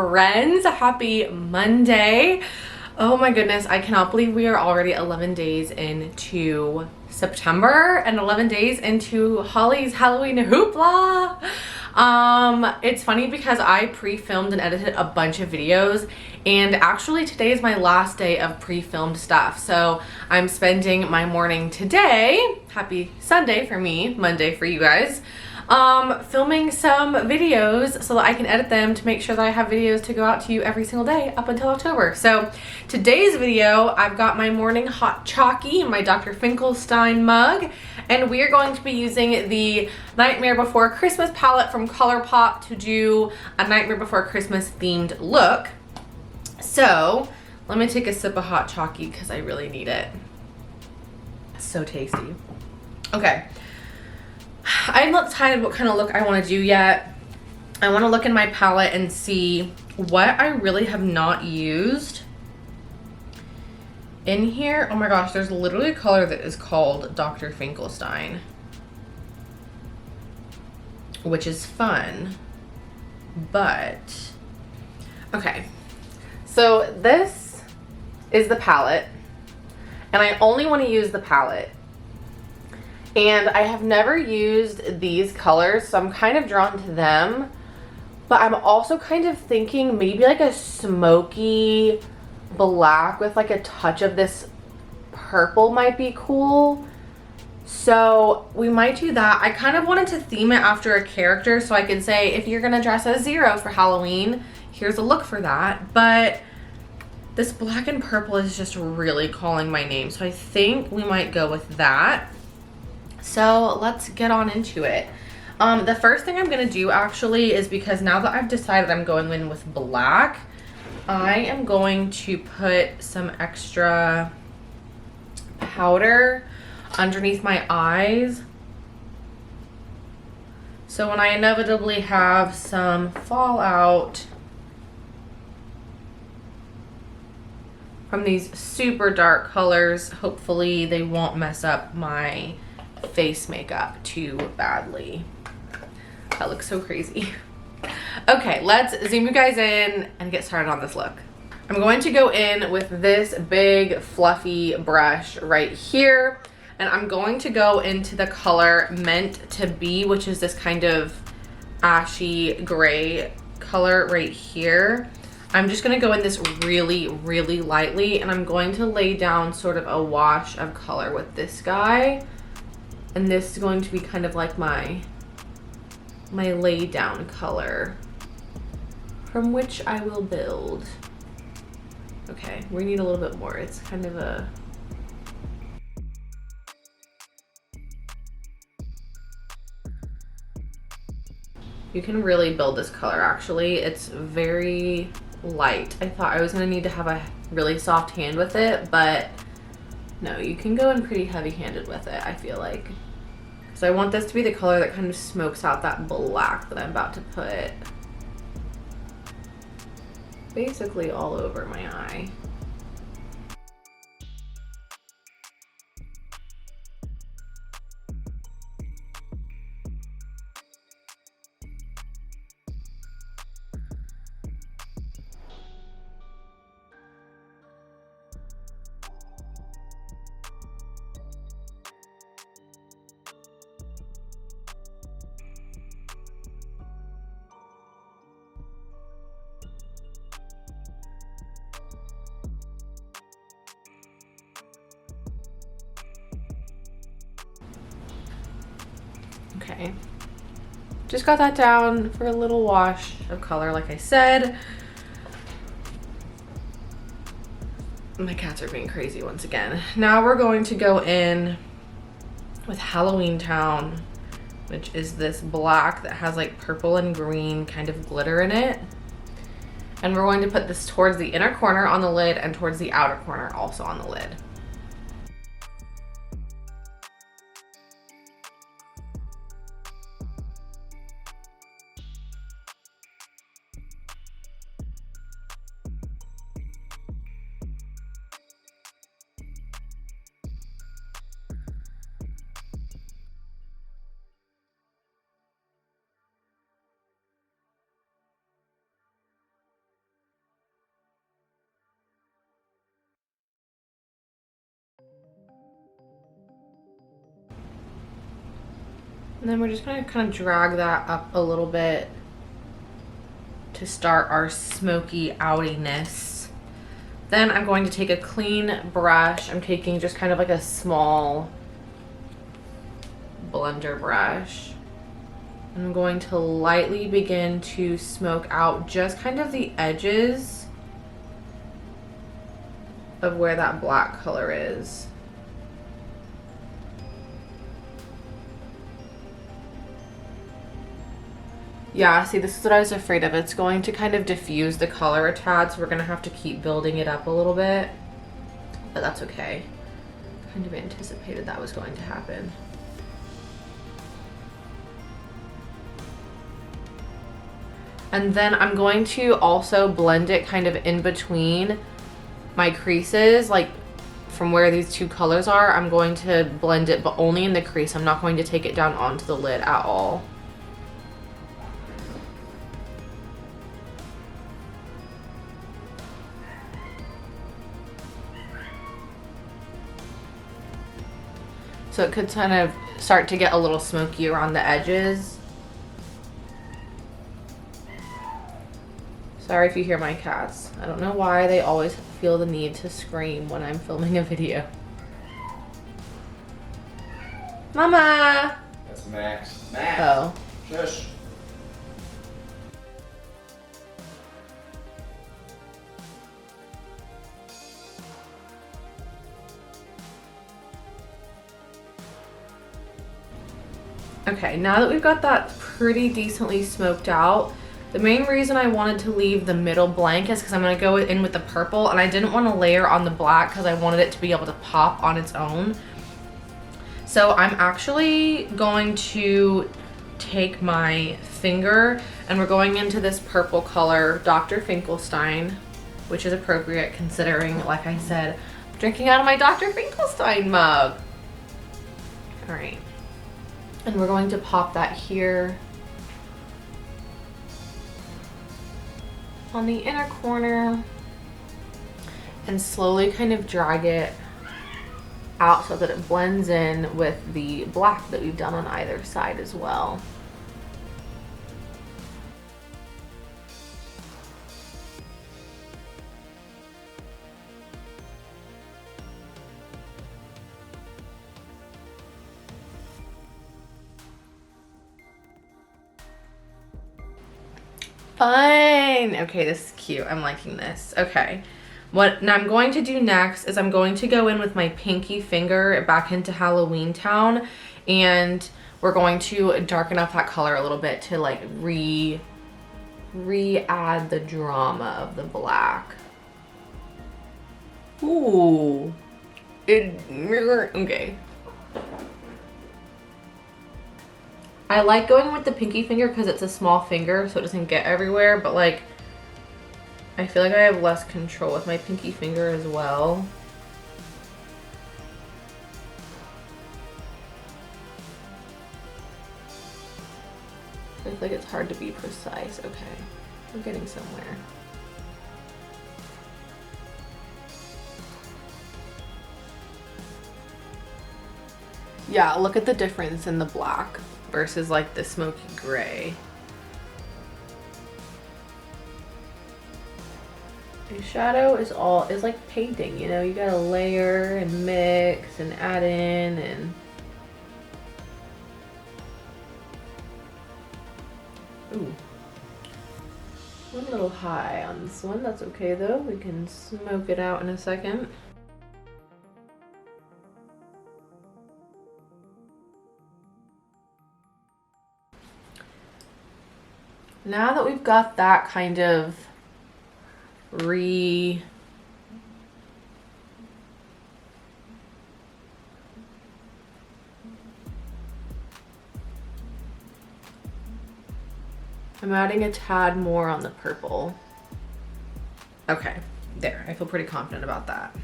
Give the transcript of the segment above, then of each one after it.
friends. Happy Monday. Oh my goodness, I cannot believe we are already 11 days into September and 11 days into Holly's Halloween hoopla. It's funny because I pre-filmed and edited a bunch of videos, and actually today is my last day of pre-filmed stuff. So I'm spending my morning today, happy Sunday for me, Monday for you guys, filming some videos so that I can edit them to make sure that I have videos to go out to you every single day up until October. So today's video, I've got my morning hot chalky in my Dr. Finkelstein mug, and we are going to be using the Nightmare Before Christmas palette from Colourpop to do a Nightmare Before Christmas themed look. So let me take a sip of hot chalky because I really need it. It's so tasty. Okay. I'm not decided what kind of look I want to do yet. I want to look in my palette and see what I really have not used in here. Oh my gosh, there's literally a color that is called Dr. Finkelstein, which is fun, but okay. So this is the palette, and I only want to use the palette. And I have never used these colors, so I'm kind of drawn to them. But I'm also kind of thinking maybe like a smoky black with like a touch of this purple might be cool. So we might do that. I kind of wanted to theme it after a character, so I could say if you're gonna dress as Zero for Halloween, here's a look for that. But this black and purple is just really calling my name, so I think we might go with that. So let's get on into it. The first thing I'm going to do actually is, because now that I've decided I'm going in with black, I am going to put some extra powder underneath my eyes. So when I inevitably have some fallout from these super dark colors, hopefully they won't mess up my face makeup too badly. That looks so crazy. Okay, let's zoom you guys in and get started on this look. I'm going to go in with this big fluffy brush right here, and I'm going to go into the color Meant to Be, which is this kind of ashy gray color right here. I'm just going to go in this really, really lightly, and I'm going to lay down sort of a wash of color with this guy. And this is going to be kind of like my lay down color from which I will build. Okay, we need a little bit more. It's kind of a... You can really build this color actually. It's very light. I thought I was gonna need to have a really soft hand with it, but no, you can go in pretty heavy-handed with it, I feel like. So I want this to be the color that kind of smokes out that black that I'm about to put basically all over my eye. Okay, just got that down for a little wash of color, like I said. My cats are being crazy once again. Now we're going to go in with Halloween Town, which is this black that has like purple and green kind of glitter in it. And we're going to put this towards the inner corner on the lid and towards the outer corner also on the lid. And then we're just gonna kind of drag that up a little bit to start our smoky outiness. Then I'm going to take a clean brush. I'm taking just kind of like a small blender brush. I'm going to lightly begin to smoke out just kind of the edges of where that black color is. Yeah, see, this is what I was afraid of. It's going to kind of diffuse the color a tad, so we're gonna have to keep building it up a little bit, but that's okay. Kind of anticipated that was going to happen. And then I'm going to also blend it kind of in between my creases, like from where these two colors are. I'm going to blend it, but only in the crease. I'm not going to take it down onto the lid at all. So it could kind of start to get a little smoky around the edges. Sorry if you hear my cats. I don't know why they always feel the need to scream when I'm filming a video. Mama! That's Max. Max! Oh. Shush. Okay, now that we've got that pretty decently smoked out, the main reason I wanted to leave the middle blank is because I'm going to go in with the purple, and I didn't want to layer on the black because I wanted it to be able to pop on its own. So I'm actually going to take my finger, and we're going into this purple color, Dr. Finkelstein, which is appropriate considering, like I said, I'm drinking out of my Dr. Finkelstein mug. All right. And we're going to pop that here on the inner corner and slowly kind of drag it out so that it blends in with the black that we've done on either side as well. Fun. Okay, this is cute. I'm liking this. Okay. What now I'm going to do next is I'm going to go in with my pinky finger back into Halloween Town, and we're going to darken up that color a little bit to like re-add the drama of the black. Ooh. Okay. I like going with the pinky finger because it's a small finger so it doesn't get everywhere, but like I feel like I have less control with my pinky finger as well. I feel like it's hard to be precise. Okay, we're getting somewhere. Yeah, look at the difference in the black versus like the smoky gray. A shadow is like painting, you know, you gotta layer and mix and add in and ooh. One little high on this one, that's okay though. We can smoke it out in a second. Now that we've got that kind of I'm adding a tad more on the purple. Okay, there, I feel pretty confident about that.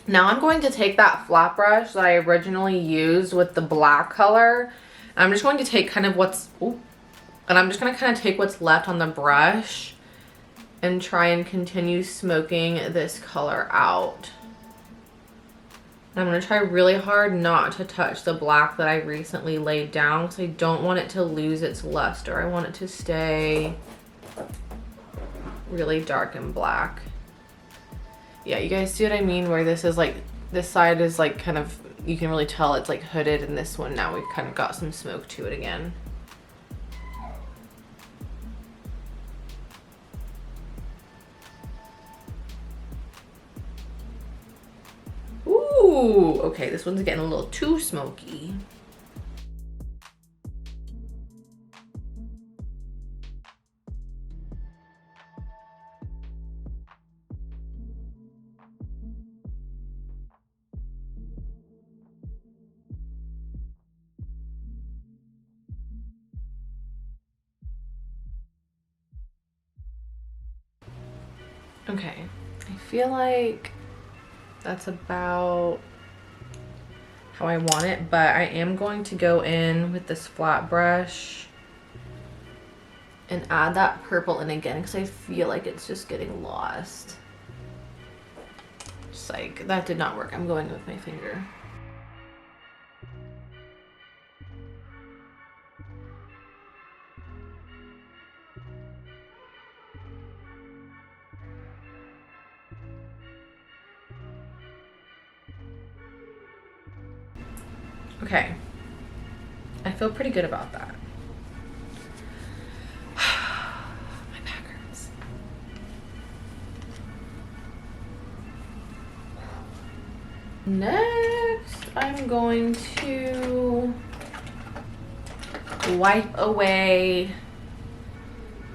Now I'm going to take that flat brush that I originally used with the black color, and I'm just going to take kind of what's, ooh, and I'm just going to kind of take what's left on the brush and try and continue smoking this color out. I'm gonna try really hard not to touch the black that I recently laid down because I don't want it to lose its luster. I want it to stay really dark and black. Yeah, you guys see what I mean? Where this is like, this side is like kind of, you can really tell it's like hooded, and this one now we've kind of got some smoke to it again. Ooh, okay, this one's getting a little too smoky. Okay, I feel like that's about how I want it, but I am going to go in with this flat brush and add that purple in again because I feel like it's just getting lost. Psych, that did not work. I'm going with my finger. Okay, I feel pretty good about that. My back hurts. Next, I'm going to wipe away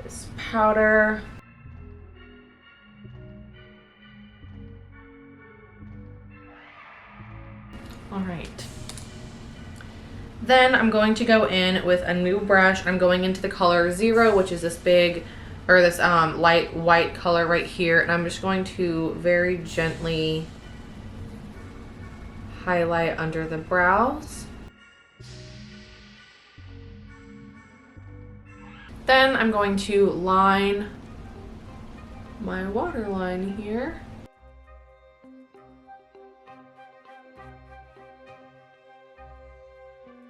this powder. All right. Then I'm going to go in with a new brush. I'm going into the color 0, which is this big, or this light white color right here. And I'm just going to very gently highlight under the brows. Then I'm going to line my waterline here.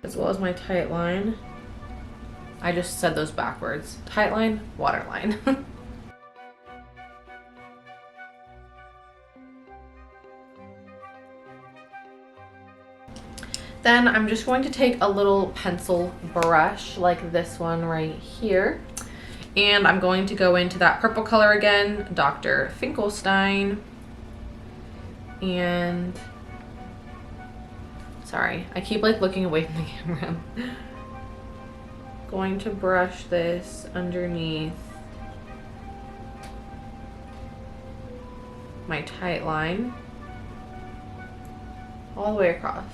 As well as my tight line. I just said those backwards. Tight line, waterline. Then I'm just going to take a little pencil brush like this one right here. And I'm going to go into that purple color again, Dr. Finkelstein. And sorry, I keep like looking away from the camera. Going to brush this underneath my tight line all the way across.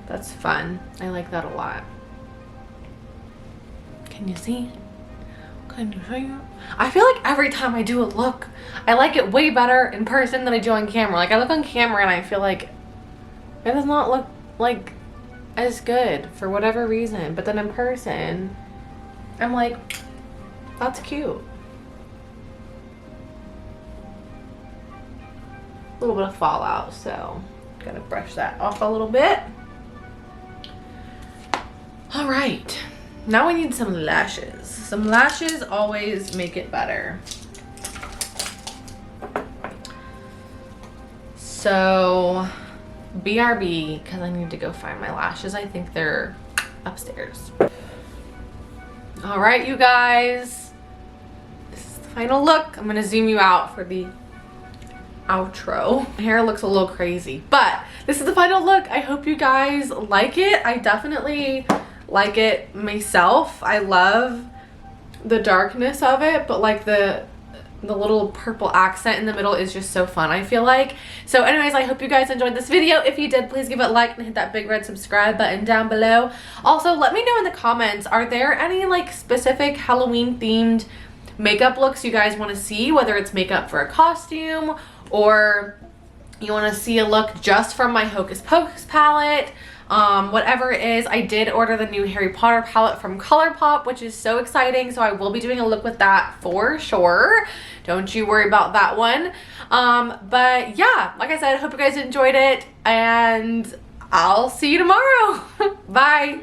That's fun. I like that a lot. Can you see? Can you see? I feel like every time I do a look, I like it way better in person than I do on camera. Like I look on camera and I feel like it does not look like as good for whatever reason. But then in person, I'm like, that's cute. A little bit of fallout, so gotta brush that off a little bit. All right, now we need some lashes. Some lashes always make it better. So, BRB, because I need to go find my lashes. I think they're upstairs. All right, you guys. This is the final look. I'm gonna zoom you out for the outro. My hair looks a little crazy, but this is the final look. I hope you guys like it. I definitely like it myself. I love the darkness of it, but like the the little purple accent in the middle is just so fun, I feel like. So anyways, I hope you guys enjoyed this video. If you did, please give it a like and hit that big red subscribe button down below. Also, let me know in the comments, are there any like specific Halloween themed makeup looks you guys want to see, whether it's makeup for a costume or you want to see a look just from my Hocus Pocus palette. Whatever it is. I did order the new Harry Potter palette from Colourpop, which is so exciting, so I will be doing a look with that for sure. Don't you worry about that one. But yeah, like I said, I hope you guys enjoyed it, and I'll see you tomorrow. Bye.